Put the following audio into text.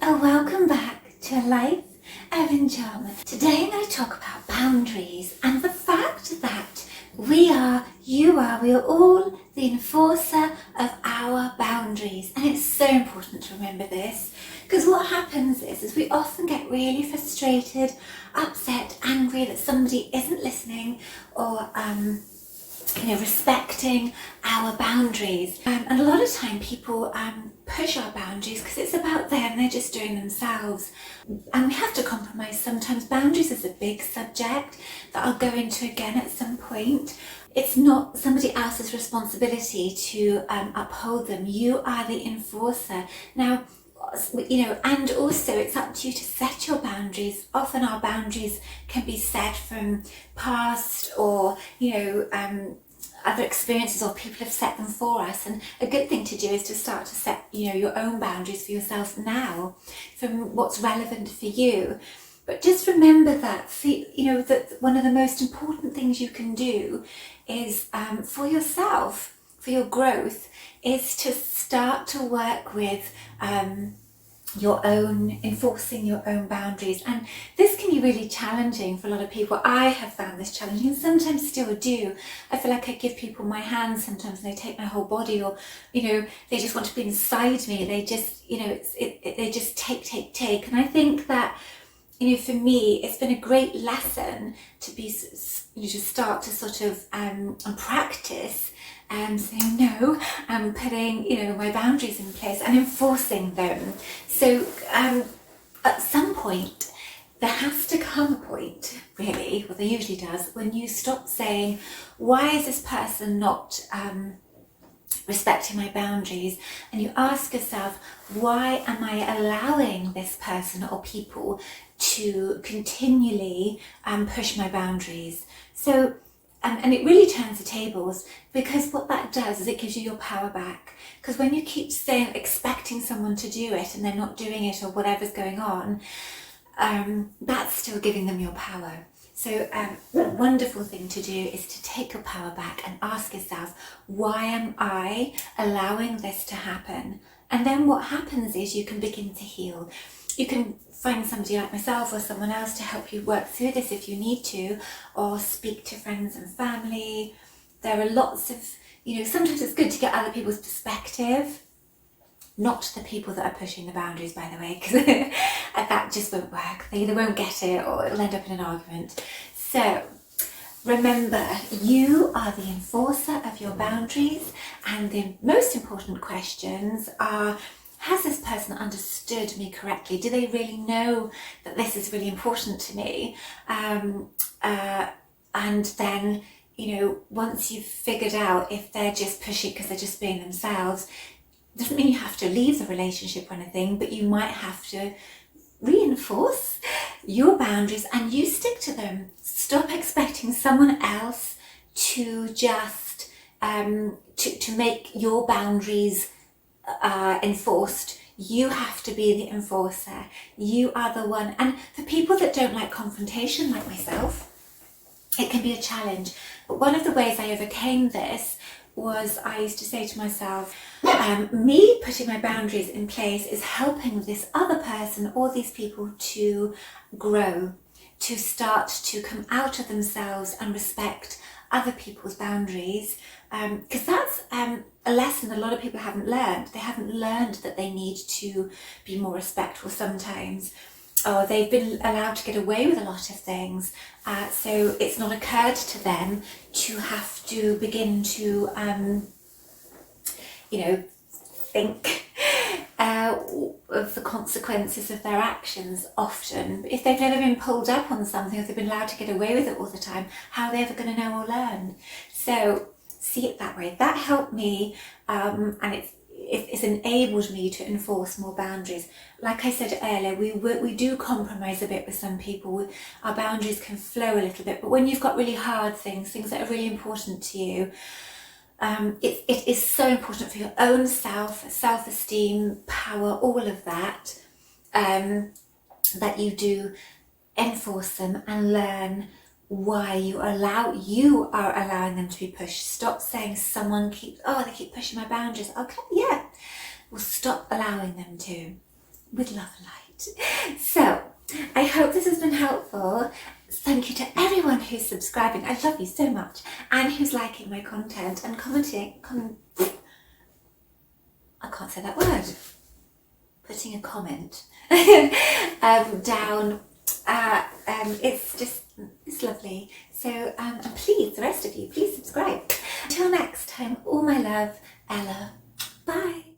Welcome back to a life of enchantment. Today I'm going to talk about boundaries and the fact that we are all the enforcer of our boundaries. And it's so important to remember this, because what happens is we often get really frustrated, upset, angry that somebody isn't listening or respecting our boundaries. And a lot of time people push our boundaries because it's about them, they're just doing themselves. And we have to compromise sometimes. Boundaries is a big subject that I'll go into again at some point. It's not somebody else's responsibility to uphold them. You are the enforcer. Now, and also it's up to you to set your boundaries. Often our boundaries can be set from past or, other experiences, or people have set them for us. And a good thing to do is to start to set, your own boundaries for yourself now, from what's relevant for you. But just remember that, that one of the most important things you can do is for yourself, for your growth, is to start to work with enforcing your own boundaries. And this can be really challenging for a lot of people. I have found this challenging and sometimes still do. I feel like I give people my hands sometimes and they take my whole body, or they just want to be inside me. They just they just take. And I think that for me it's been a great lesson to start to sort of practice saying no and putting my boundaries in place and enforcing them. So at some point there has to come a point, really, well there usually does, when you stop saying, why is this person not respecting my boundaries? And you ask yourself, why am I allowing this person or people to continually push my boundaries? So and it really turns the tables, because what that does is it gives you your power back. Because when you keep expecting someone to do it and they're not doing it, or whatever's going on, that's still giving them your power. So a wonderful thing to do is to take your power back and ask yourself, why am I allowing this to happen? And then what happens is you can begin to heal. You can find somebody like myself or someone else to help you work through this if you need to, or speak to friends and family. There are lots of, sometimes it's good to get other people's perspective, not the people that are pushing the boundaries, by the way, because that just won't work. They either won't get it or it'll end up in an argument. So remember, you are the enforcer of your boundaries, and the most important questions are, has this person understood me correctly? Do they really know that this is really important to me? And then, once you've figured out if they're just pushing because they're just being themselves, doesn't mean you have to leave the relationship or anything, but you might have to reinforce your boundaries and you stick to them. Stop expecting someone else to just to make your boundaries enforced. You have to be the enforcer. You are the one. And for people that don't like confrontation, like myself, it can be a challenge. But one of the ways I overcame this was, I used to say to myself, me putting my boundaries in place is helping this other person or these people to grow, to start to come out of themselves and respect other people's boundaries, because that's a lesson a lot of people haven't learned. They haven't learned that they need to be more respectful sometimes, or they've been allowed to get away with a lot of things, so it's not occurred to them to have to begin to think of the consequences of their actions. Often, if they've never been pulled up on something, or they've been allowed to get away with it all the time, how are they ever going to know or learn? So see it that way. That helped me, and it's enabled me to enforce more boundaries. Like I said earlier, we do compromise a bit with some people. Our boundaries can flow a little bit, but when you've got really hard things that are really important to you, it is so important for your own self-esteem, power, all of that, that you do enforce them and learn why you are allowing them to be pushed. Stop saying they keep pushing my boundaries. Okay, yeah. Well, stop allowing them to. with love and light. So I hope this has been helpful. Thank you to everyone who's subscribing. I love you so much, and who's liking my content and commenting. I can't say that word. Putting a comment down. It's lovely. So and please, the rest of you, please subscribe. Until next time, all my love, Ella. Bye.